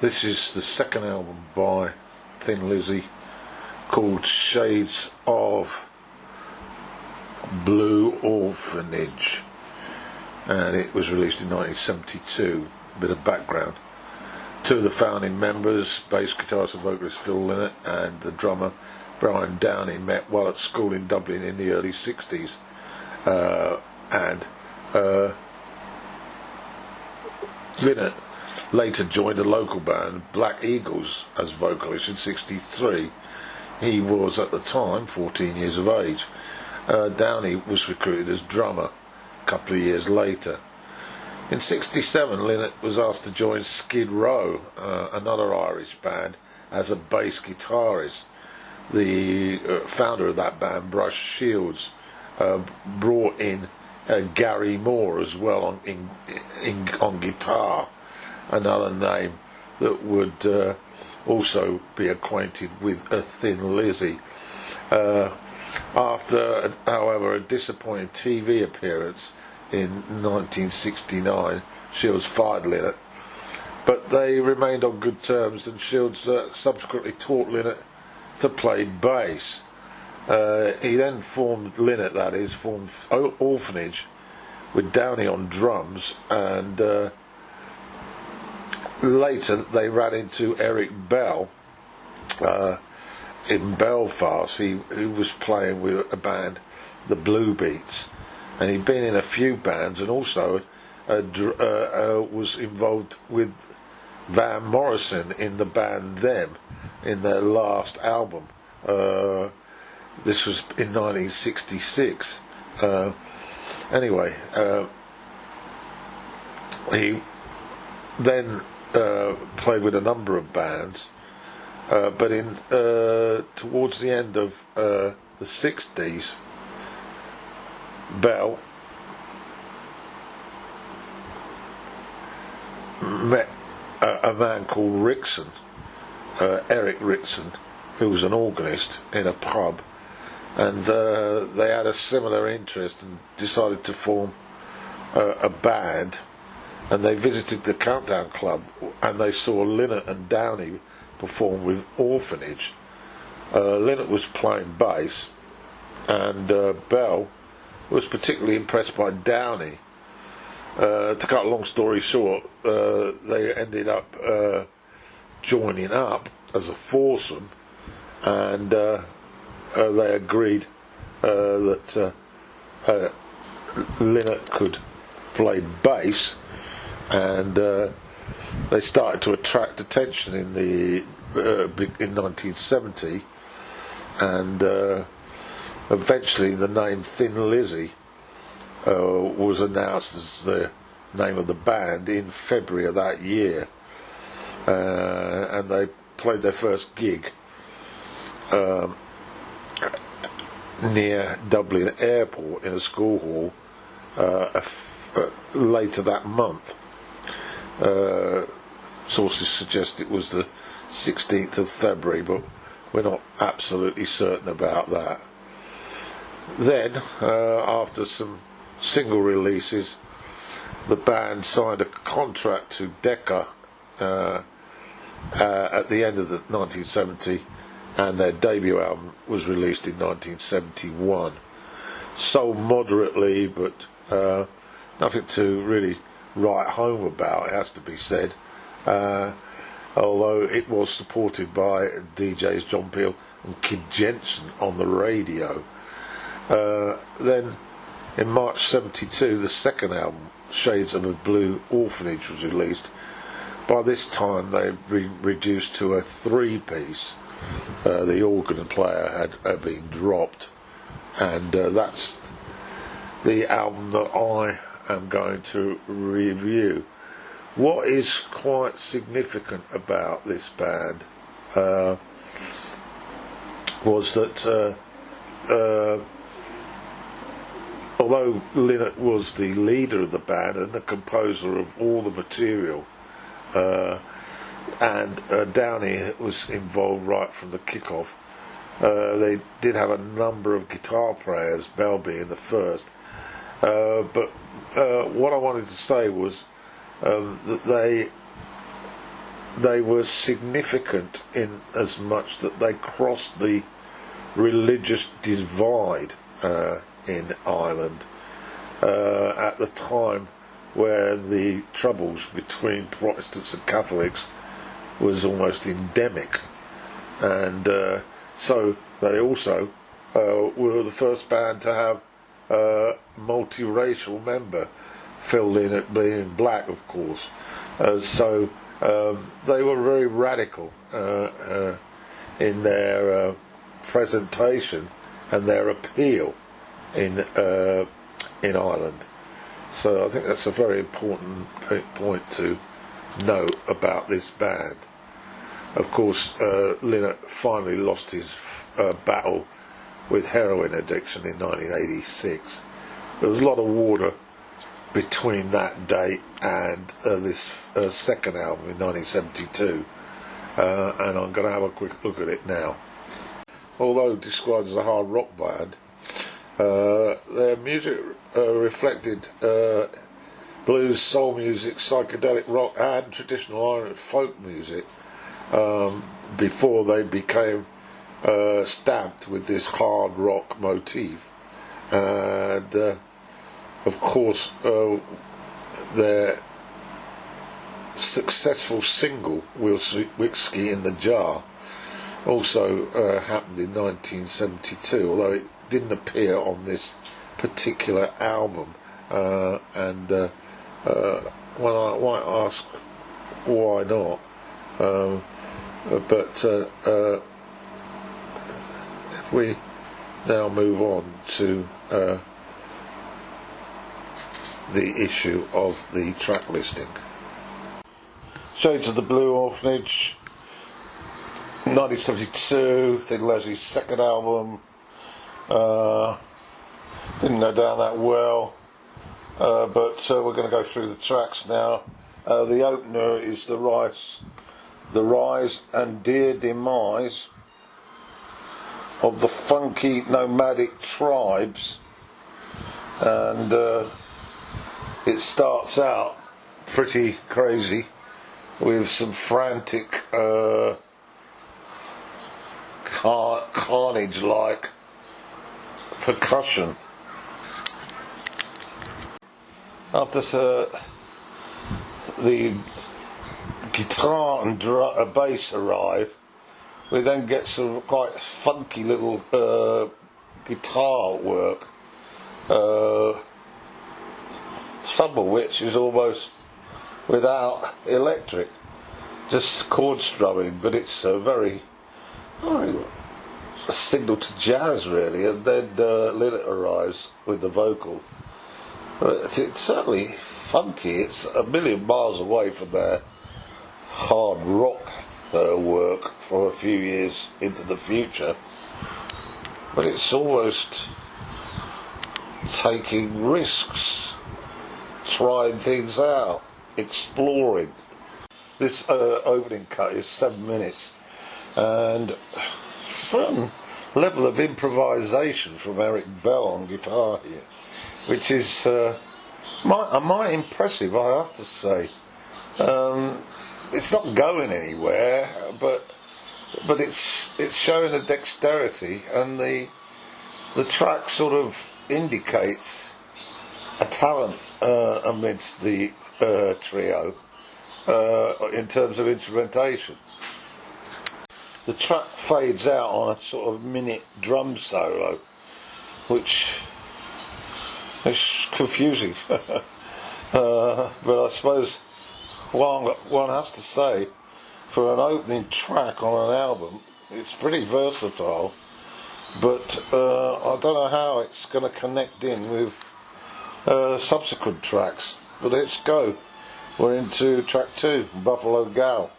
This is the second album by Thin Lizzy, called Shades of Blue Orphenage, and it was released in 1972. A bit of background: two of the founding members, bass guitarist and vocalist Phil Lynott and the drummer Brian Downey, met while at school in Dublin in the early 60s, and Lynott later joined a local band, Black Eagles, as vocalist in 1963. He was at the time 14 years of age. Downey was recruited as drummer a couple of years later. In 1967, Lynott was asked to join Skid Row, another Irish band, as a bass guitarist. The founder of that band, Bruce Shields, brought in Gary Moore as well on guitar, another name that would also be acquainted with Thin Lizzy. After, however, a disappointing TV appearance in 1969, Shields fired Lynott, but they remained on good terms, and Shields subsequently taught Lynott to play bass. He then formed Orphenage with Downey on drums, and later they ran into Eric Bell in Belfast. He was playing with a band, the Blue Beats, and he'd been in a few bands, and also was involved with Van Morrison in the band Them in their last album. This was in 1966. Anyway, he then played with a number of bands, but in towards the end of the 60s, Bell met a man called Rickson, Eric Rickson, who was an organist in a pub, and they had a similar interest and decided to form a band. And they visited the Countdown Club, and they saw Lynott and Downey perform with Orphenage. Lynott was playing bass, and Bell was particularly impressed by Downey. To cut a long story short, they ended up joining up as a foursome, and they agreed that Lynott could play bass, and they started to attract attention in 1970, and eventually the name Thin Lizzy was announced as the name of the band in February of that year, and they played their first gig near Dublin Airport in a school hall later that month. Sources suggest it was the 16th of February, but we're not absolutely certain about that. Then, after some single releases, the band signed a contract to Decca at the end of the 1970, and their debut album was released in 1971. Sold moderately, but nothing to really write home about, it has to be said, although it was supported by DJs John Peel and Kid Jensen on the radio. Then in March 72, the second album, Shades of a Blue Orphenage, was released. By this time they had been reduced to a three-piece. The organ player had been dropped, and that's the album that I am going to review. What is quite significant about this band was that although Lynott was the leader of the band and the composer of all the material, and Downey was involved right from the kick-off, they did have a number of guitar players, Bell being the first, but what I wanted to say was that they were significant in as much that they crossed the religious divide in Ireland at the time where the troubles between Protestants and Catholics was almost endemic, and so they also were the first band to have a multiracial member, filled in at being black, of course. So they were very radical in their presentation and their appeal in Ireland. So I think that's a very important point to note about this band. Of course, Lynott finally lost his battle with heroin addiction in 1986. There was a lot of water between that date and this second album in 1972, and I'm going to have a quick look at it now. Although described as a hard rock band, their music reflected blues, soul music, psychedelic rock and traditional Irish folk music before they became stamped with this hard rock motif. And of course their successful single Whiskey in the Jar also happened in 1972, although it didn't appear on this particular album, and well, I might ask why not, but if we now move on to the issue of the track listing. Shades of the Blue, Orphenage, 1972, Thin Lizzy's second album. Didn't go down that well, but we're going to go through the tracks now. The opener is the rise and dear demise of the funky nomadic tribes, and it starts out pretty crazy with some frantic carnage-like percussion. After the guitar and bass arrive, we then get some quite funky little guitar work, some of which is almost without electric, just chord strumming, but it's a very a signal to jazz really. And then Lynott arrives with the vocal. But it's certainly funky. It's a million miles away from their hard rock work from a few years into the future, but it's almost taking risks, trying things out, exploring. This opening cut is 7 minutes, and some level of improvisation from Eric Bell on guitar here, which is mighty impressive, I have to say. It's not going anywhere, but it's showing the dexterity, and the track sort of indicates a talent amidst the trio in terms of instrumentation. The track fades out on a sort of minute drum solo, which is confusing. But I suppose one has to say, for an opening track on an album, it's pretty versatile, but I don't know how it's going to connect in with subsequent tracks. But let's go. We're into track 2, Buffalo Gal.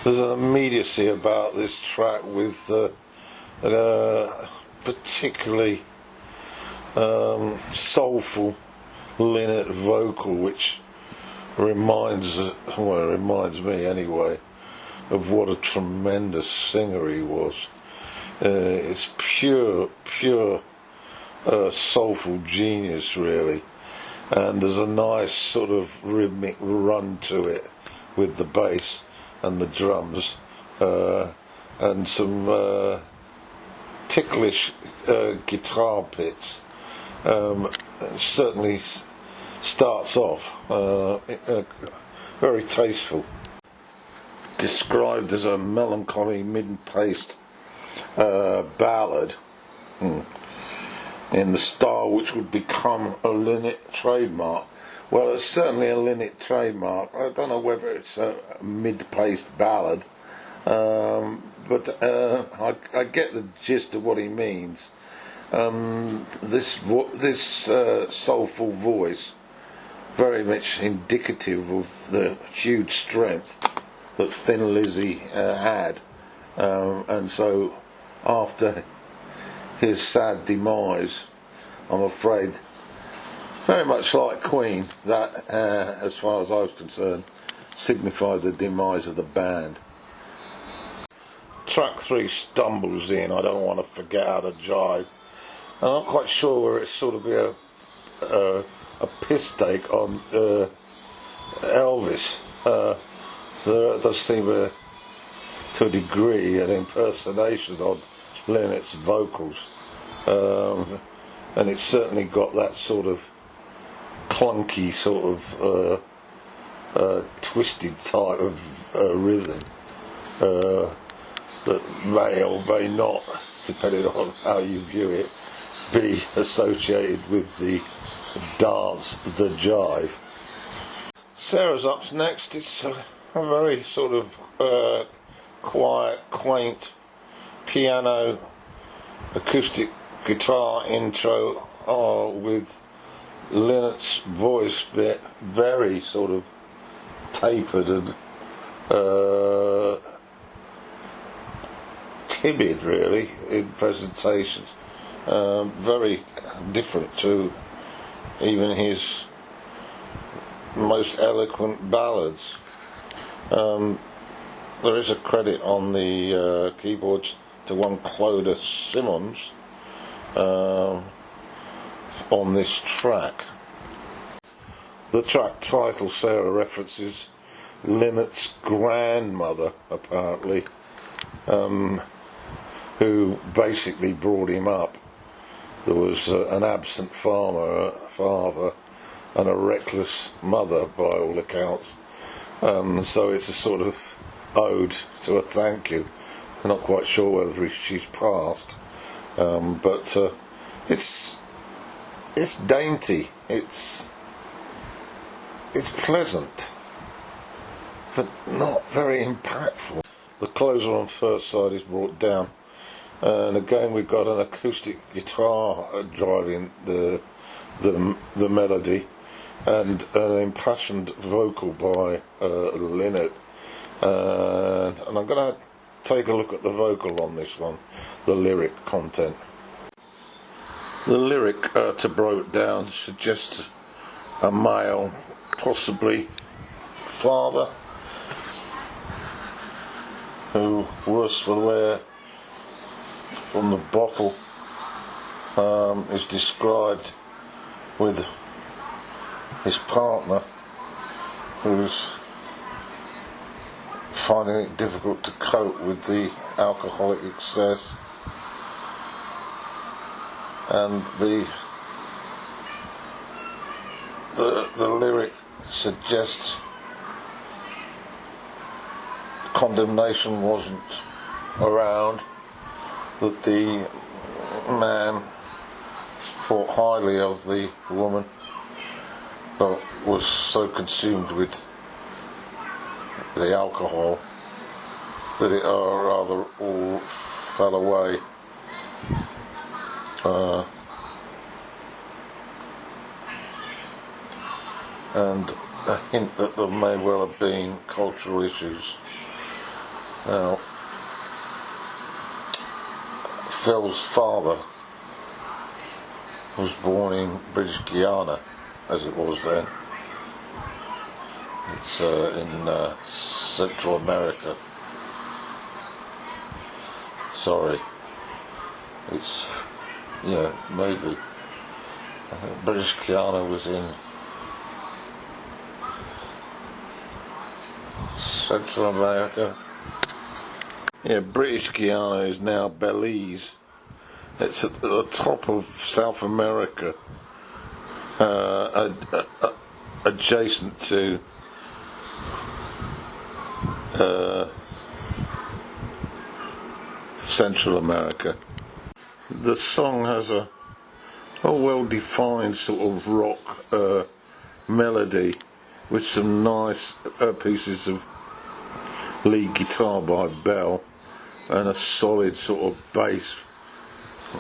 There's an immediacy about this track with particularly soulful Lynott vocal, which reminds me anyway of what a tremendous singer he was. It's pure soulful genius really, and there's a nice sort of rhythmic run to it with the bass and the drums, and some ticklish guitar bits. Certainly starts off very tasteful. Described as a melancholy mid-paced ballad in the style which would become a Linnet trademark. Well, it's certainly a Linnet trademark. I don't know whether it's a mid-paced ballad, but I get the gist of what he means. This soulful voice, very much indicative of the huge strength that Thin Lizzy had, and so after his sad demise, I'm afraid, very much like Queen, that, as far as I was concerned, signified the demise of the band. Track 3 stumbles in, I don't want to forget how to jive. I'm not quite sure where it's sort of be a piss take on Elvis. There does seem to a degree an impersonation on Lynette's vocals, and it's certainly got that sort of clunky sort of twisted type of rhythm that may or may not, depending on how you view it, be associated with the dance, the jive. Sarah's up next. It's a very sort of quiet, quaint piano, acoustic guitar intro with Lynette's voice bit very sort of tapered and timid, really, in presentations. Very different to even his most eloquent ballads. There is a credit on the keyboards to one Clodagh Simmons on this track. The track title, Sarah references Lynette's grandmother, apparently, who basically brought him up. There was an absent father and a reckless mother, by all accounts. So it's a sort of ode to a thank you. I'm not quite sure whether she's passed, but it's dainty. It's pleasant, but not very impactful. The closer on first side is brought down, and again we've got an acoustic guitar driving the melody, and an impassioned vocal by Lynette. And I'm going to take a look at the vocal on this one, the lyric content. The lyric, to break it down, suggests a male, possibly father, who worse for wear from the bottle, is described with his partner, who's finding it difficult to cope with the alcoholic excess, and the lyric suggests condemnation wasn't around, that the man thought highly of the woman, but was so consumed with the alcohol that it rather all fell away. And a hint that there may well have been cultural issues. Now, Phil's father was born in British Guiana, as it was then. It's in Central America. Sorry. It's, yeah, maybe. I think British Guiana was in Central America. Yeah, British Guiana is now Belize. It's at the top of South America, adjacent to Central America. The song has a well-defined sort of rock melody with some nice pieces of lead guitar by Bell and a solid sort of bass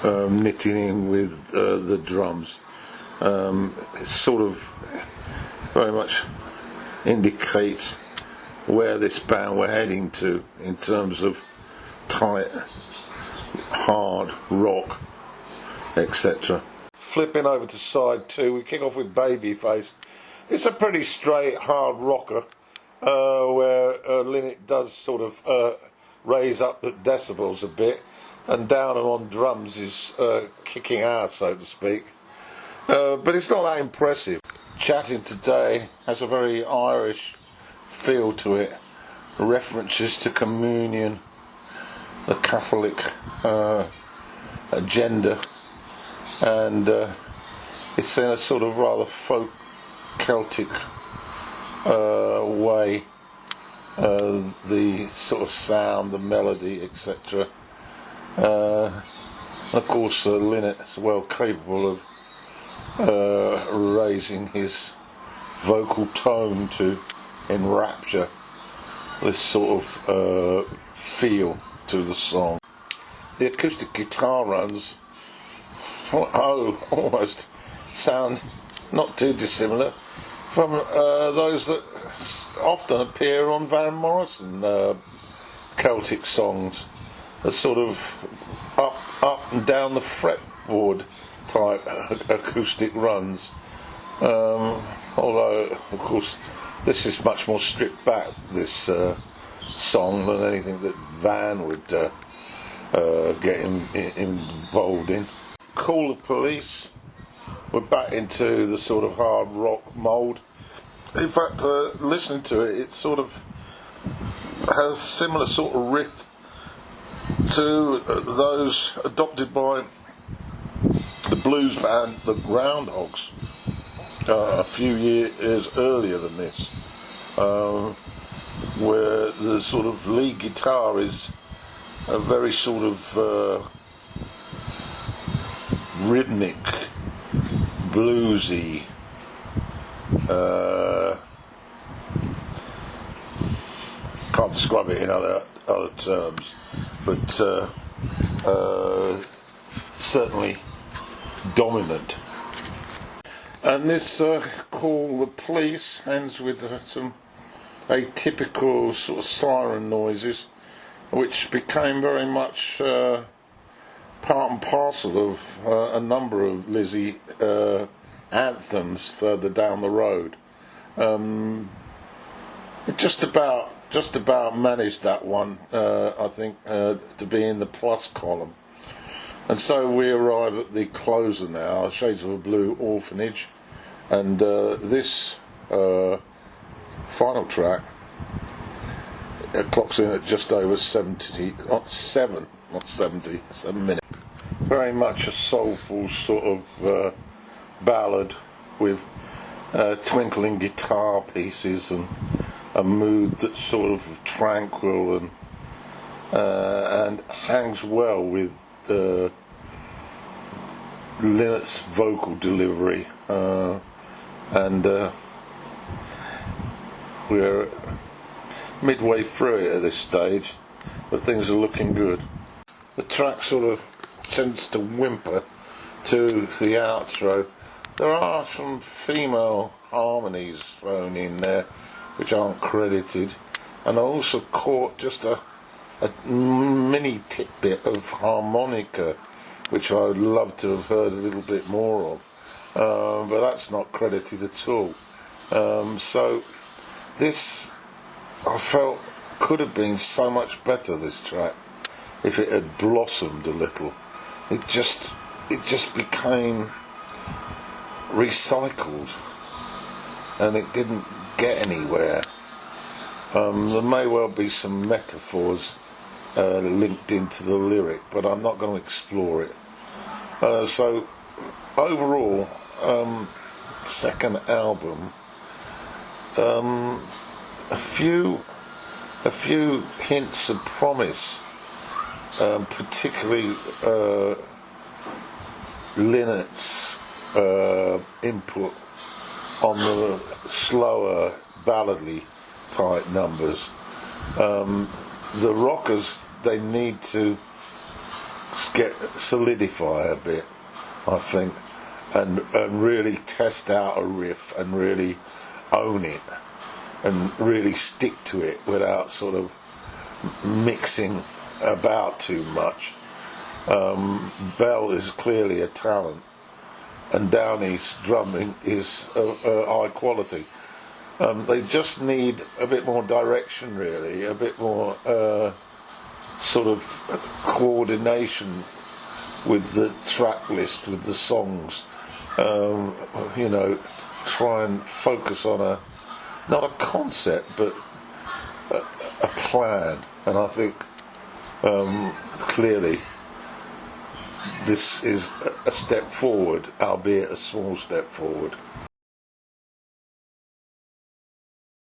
knitting in with the drums. It sort of very much indicates where this band were heading to in terms of tight, hard rock, etc. Flipping over to side 2, we kick off with Babyface. It's a pretty straight, hard rocker, where Lynott does sort of raise up the decibels a bit, and Downham on drums is kicking ass, so to speak. But it's not that impressive. Chatting Today has a very Irish feel to it, references to communion, the Catholic agenda, and it's in a sort of rather folk Celtic way, the sort of sound, the melody, etc. Of course, Lynott is well capable of raising his vocal tone to enrapture this sort of feel to the song. The acoustic guitar runs almost sound not too dissimilar from those that often appear on Van Morrison Celtic songs, a sort of up and down the fretboard type acoustic runs, although of course this is much more stripped back, this song, than anything that Van would get involved in. Call the Police, we're back into the sort of hard rock mould. In fact, listening to it, it sort of has a similar sort of riff to those adopted by the blues band The Groundhogs a few years earlier than this, where the sort of lead guitar is a very sort of rhythmic, bluesy, can't describe it in other terms, but certainly dominant. And this Call the Police ends with some atypical sort of siren noises, which became very much part and parcel of a number of Lizzy anthems further down the road. It just about managed that one, I think, to be in the plus column. And so we arrive at the closer now, Shades of a Blue, Orphanage, and this final track clocks in at just over 7 minutes. Very much a soulful sort of ballad with twinkling guitar pieces and a mood that's sort of tranquil and hangs well with Lynott's vocal delivery, and we're midway through it at this stage, but things are looking good. The track sort of tends to whimper to the outro. There are some female harmonies thrown in there which aren't credited, and I also caught just a mini tidbit of harmonica which I would love to have heard a little bit more of, but that's not credited at all. So this, I felt, could have been so much better, this track, if it had blossomed a little. It just became recycled, and it didn't get anywhere. There may well be some metaphors linked into the lyric, but I'm not going to explore it. So overall, second album, a few hints of promise, particularly Lynnett's input on the slower balladly type numbers. The rockers, they need to solidify a bit, I think, and really test out a riff and really own it and really stick to it without sort of mixing about too much. Bell is clearly a talent, and Downey's drumming is high quality. They just need a bit more direction, really, a bit more sort of coordination with the track list, with the songs. Try and focus on not a concept, but a plan. And I think clearly this is a step forward, albeit a small step forward.